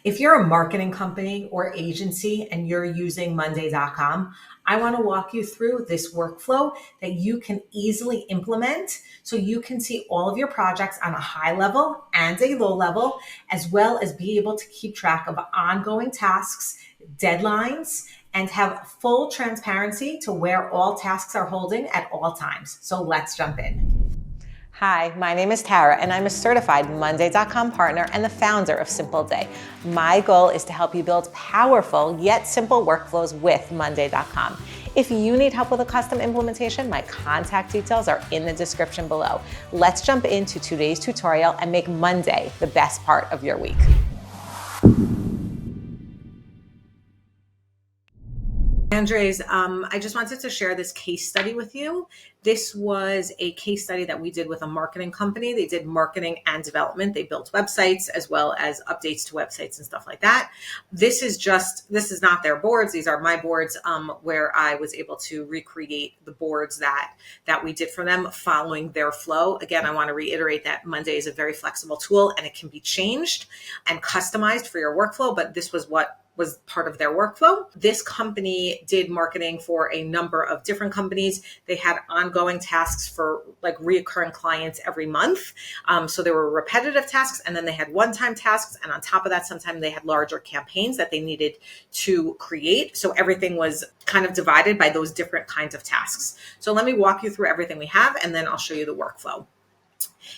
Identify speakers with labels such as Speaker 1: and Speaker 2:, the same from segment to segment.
Speaker 1: If you're a marketing company or agency and you're using Monday.com, I want to walk you through this workflow that you can easily implement so you can see all of your projects on a high level and a low level, as well as be able to keep track of ongoing tasks, deadlines, and have full transparency to where all tasks are holding at all times. So let's jump in.
Speaker 2: Hi, my name is Tara, and I'm a certified Monday.com partner and the founder of Simpleday. My goal is to help you build powerful yet simple workflows with Monday.com. If you need help with a custom implementation, my contact details are in the description below. Let's jump into today's tutorial and make Monday the best part of your week.
Speaker 1: Andres, I just wanted to share this case study with you. This was a case study that we did with a marketing company. They did marketing and development. They built websites as well as updates to websites and stuff like that. This is not their boards. These are my boards, where I was able to recreate the boards that we did for them following their flow. Again, I want to reiterate that Monday is a very flexible tool and it can be changed and customized for your workflow, but this was what was part of their workflow. This company did marketing for a number of different companies. They had ongoing tasks for like reoccurring clients every month. So there were repetitive tasks, and then they had one-time tasks. And on top of that, sometimes they had larger campaigns that they needed to create. So everything was kind of divided by those different kinds of tasks. So let me walk you through everything we have, and then I'll show you the workflow.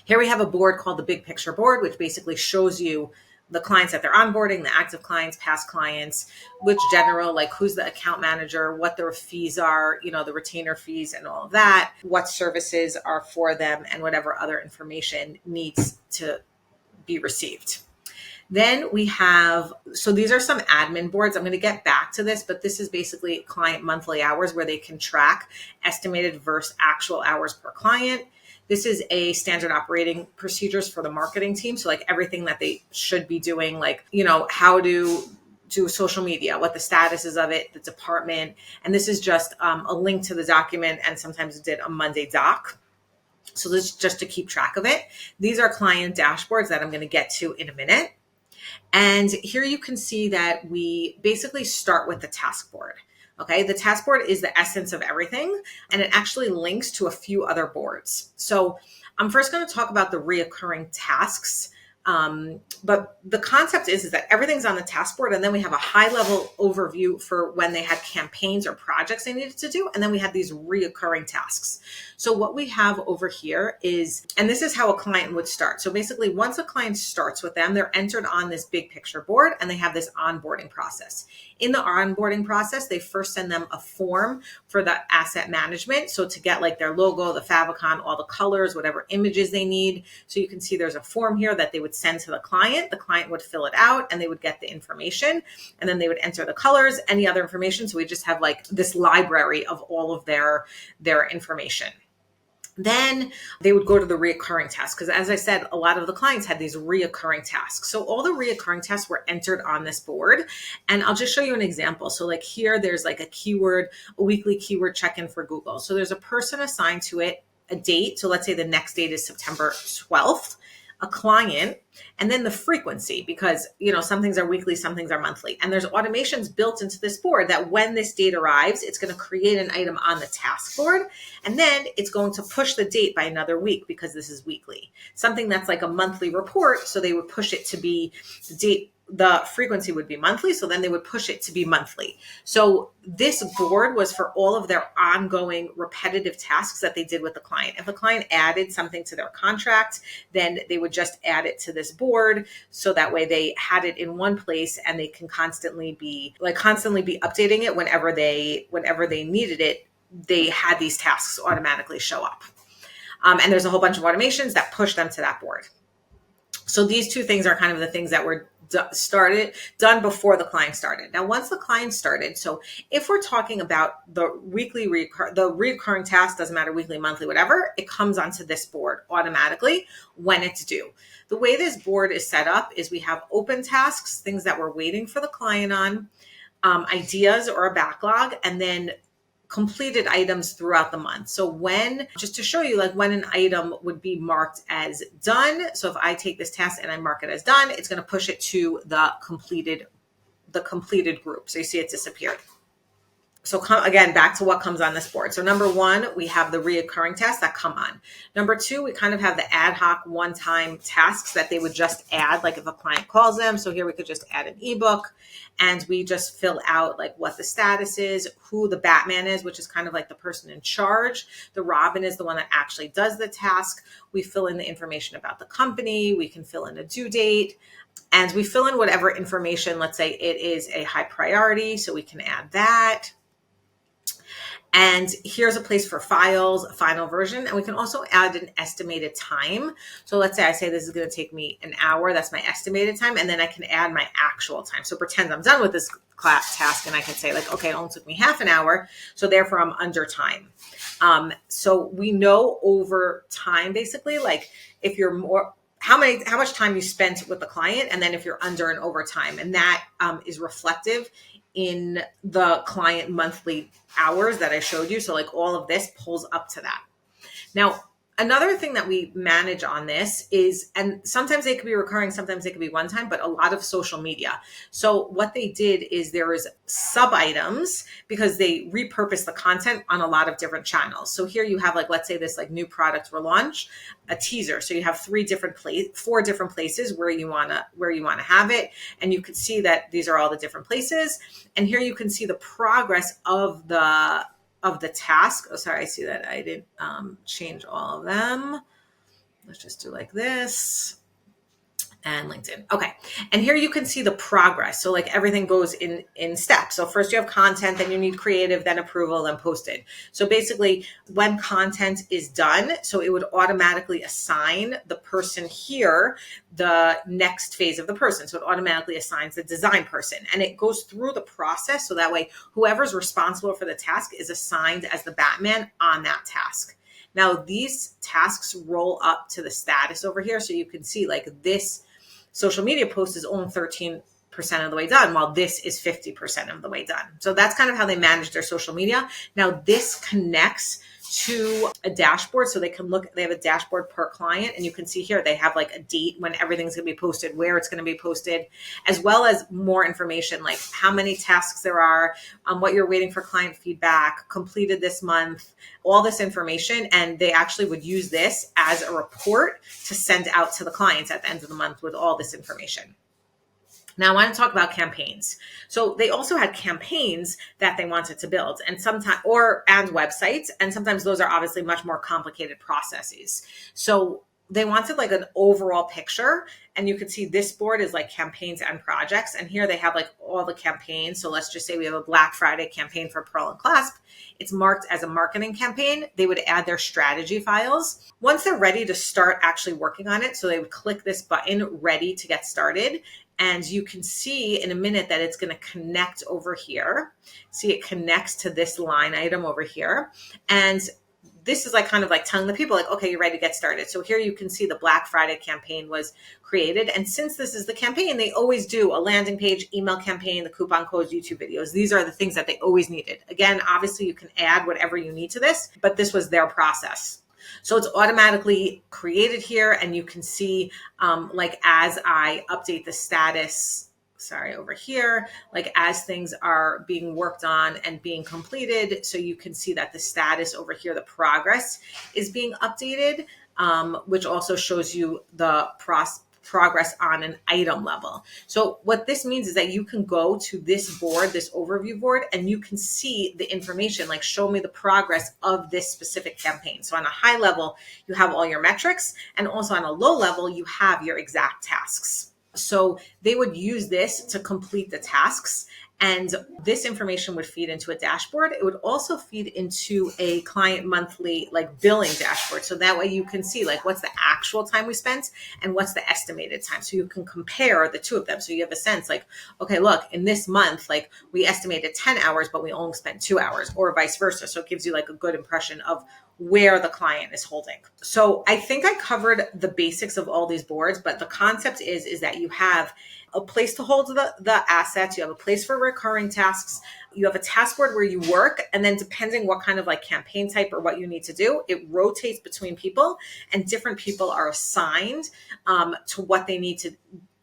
Speaker 1: Here we have a board called the Big Picture Board, which basically shows you the clients that they're onboarding, the active clients, past clients, which general, like who's the account manager, what their fees are, the retainer fees and all of that, what services are for them, and whatever other information needs to be received. Then we have, so these are some admin boards. I'm going to get back to this, but this is basically client monthly hours where they can track estimated versus actual hours per client. This is a standard operating procedures for the marketing team. So like everything that they should be doing, like, how to do social media, what the status is of it, the department. And this is just a link to the document, and sometimes it did a Monday doc. So this is just to keep track of it. These are client dashboards that I'm going to get to in a minute. And here you can see that we basically start with the task board. Okay, the task board is the essence of everything, and it actually links to a few other boards. So I'm first going to talk about the reoccurring tasks. But the concept is that everything's on the task board, and then we have a high level overview for when they had campaigns or projects they needed to do. And then we have these reoccurring tasks. So what we have over here is, and this is how a client would start. So basically once a client starts with them, they're entered on this big picture board, and they have this onboarding process. In the onboarding process, they first send them a form for the asset management. So to get like their logo, the favicon, all the colors, whatever images they need. So you can see there's a form here that they would send to the client. The client would fill it out, and they would get the information, and then they would enter the colors, any other information. So we just have like this library of all of their information. Then they would go to the reoccurring tasks, because as I said, a lot of the clients had these reoccurring tasks. So all the reoccurring tasks were entered on this board, and I'll just show you an example. So like here, there's like a weekly keyword check-in for Google. So there's a person assigned to it, a date. So let's say the next date is September 12th. A client, and then the frequency, because some things are weekly, some things are monthly, and there's automations built into this board that when this date arrives, it's going to create an item on the task board, and then it's going to push the date by another week because this is weekly. Something that's like a monthly report, so they would push it to be the date. The frequency would be monthly, so then they would push it to be monthly. So this board was for all of their ongoing repetitive tasks that they did with the client. If a client added something to their contract, then they would just add it to this board, so that way they had it in one place, and they can constantly be updating it whenever they needed it. They had these tasks automatically show up. And there's a whole bunch of automations that push them to that board. So these two things are kind of the things that were done before the client started. Now, once the client started, so if we're talking about the recurring task, doesn't matter, weekly, monthly, whatever, it comes onto this board automatically when it's due. The way this board is set up is we have open tasks, things that we're waiting for the client on, ideas or a backlog, and then completed items throughout the month. So when, just to show you like when an item would be marked as done. So if I take this task and I mark it as done, it's going to push it to the completed group. So you see it disappeared. So again, back to what comes on this board. So number one, we have the reoccurring tasks that come on. Number two, we kind of have the ad hoc one-time tasks that they would just add, like if a client calls them. So here we could just add an ebook and we just fill out like what the status is, who the Batman is, which is kind of like the person in charge. The Robin is the one that actually does the task. We fill in the information about the company. We can fill in a due date. And we fill in whatever information, let's say it is a high priority. So we can add that. And here's a place for files, a final version. And we can also add an estimated time. So let's say I say this is going to take me an hour. That's my estimated time. And then I can add my actual time. So pretend I'm done with this task and I can say like, okay, it only took me half an hour. So therefore I'm under time. So we know over time, basically, like if you're more, how much time you spent with the client, and then if you're under and over time, and that is reflective in the client monthly hours that I showed you. So like all of this pulls up to that. Now, another thing that we manage on this is, and sometimes they could be recurring, sometimes they could be one time, but a lot of social media. So what they did is there is sub items because they repurpose the content on a lot of different channels. So here you have like, let's say this like new product relaunch, a teaser. So you have four different places where you want to have it. And you can see that these are all the different places. And here you can see the progress of the task. Oh, sorry, I see that I didn't change all of them. Let's just do like this. And LinkedIn. Okay. And here you can see the progress. So like everything goes in steps. So first you have content, then you need creative, then approval, then posted. So basically when content is done, so it would automatically assign the person here the next phase of the person. So it automatically assigns the design person, and it goes through the process. So that way whoever's responsible for the task is assigned as the Batman on that task. Now these tasks roll up to the status over here. So you can see like this social media post is only 13% of the way done, while this is 50% of the way done. So that's kind of how they manage their social media. Now this connects to a dashboard. So they can look, they have a dashboard per client, and you can see here, they have like a date when everything's going to be posted, where it's going to be posted, as well as more information, like how many tasks there are, what you're waiting for client feedback, completed this month, all this information. And they actually would use this as a report to send out to the clients at the end of the month with all this information. Now I want to talk about campaigns. So they also had campaigns that they wanted to build, and sometimes, and websites. And sometimes those are obviously much more complicated processes. So they wanted like an overall picture, and you can see this board is like campaigns and projects. And here they have like all the campaigns. So let's just say we have a Black Friday campaign for Pearl and Clasp. It's marked as a marketing campaign. They would add their strategy files. Once they're ready to start actually working on it, so they would click this button, ready to get started. And you can see in a minute that it's going to connect over here. See, it connects to this line item over here. And this is like kind of like telling the people like, okay, you're ready to get started. So here you can see the Black Friday campaign was created. And since this is the campaign, they always do a landing page, email campaign, the coupon codes, YouTube videos. These are the things that they always needed. Again, obviously you can add whatever you need to this, but this was their process. So it's automatically created here, and you can see like as I update the status, over here, like as things are being worked on and being completed. So you can see that the status over here, the progress is being updated, which also shows you the progress on an item level. So what this means is that you can go to this board, this overview board, and you can see the information, like show me the progress of this specific campaign. So on a high level, you have all your metrics, and also on a low level, you have your exact tasks. So they would use this to complete the tasks, and this information would feed into a dashboard. It would also feed into a client monthly like billing dashboard. So that way you can see like what's the actual time we spent and what's the estimated time. So you can compare the two of them. So you have a sense like, okay, look, in this month, like we estimated 10 hours, but we only spent 2 hours, or vice versa. So it gives you like a good impression of where the client is holding. So I think I covered the basics of all these boards, but the concept is that you have a place to hold the assets. You have a place for recurring tasks. You have a task board where you work. And then depending what kind of like campaign type or what you need to do, it rotates between people, and different people are assigned to what they need to,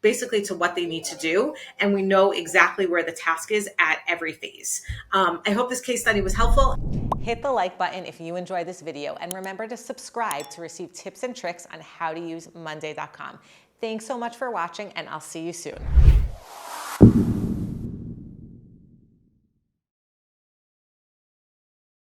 Speaker 1: basically to what they need to do. And we know exactly where the task is at every phase. I hope this case study was helpful.
Speaker 2: Hit the like button if you enjoyed this video, and remember to subscribe to receive tips and tricks on how to use Monday.com. Thanks so much for watching, and I'll see you soon.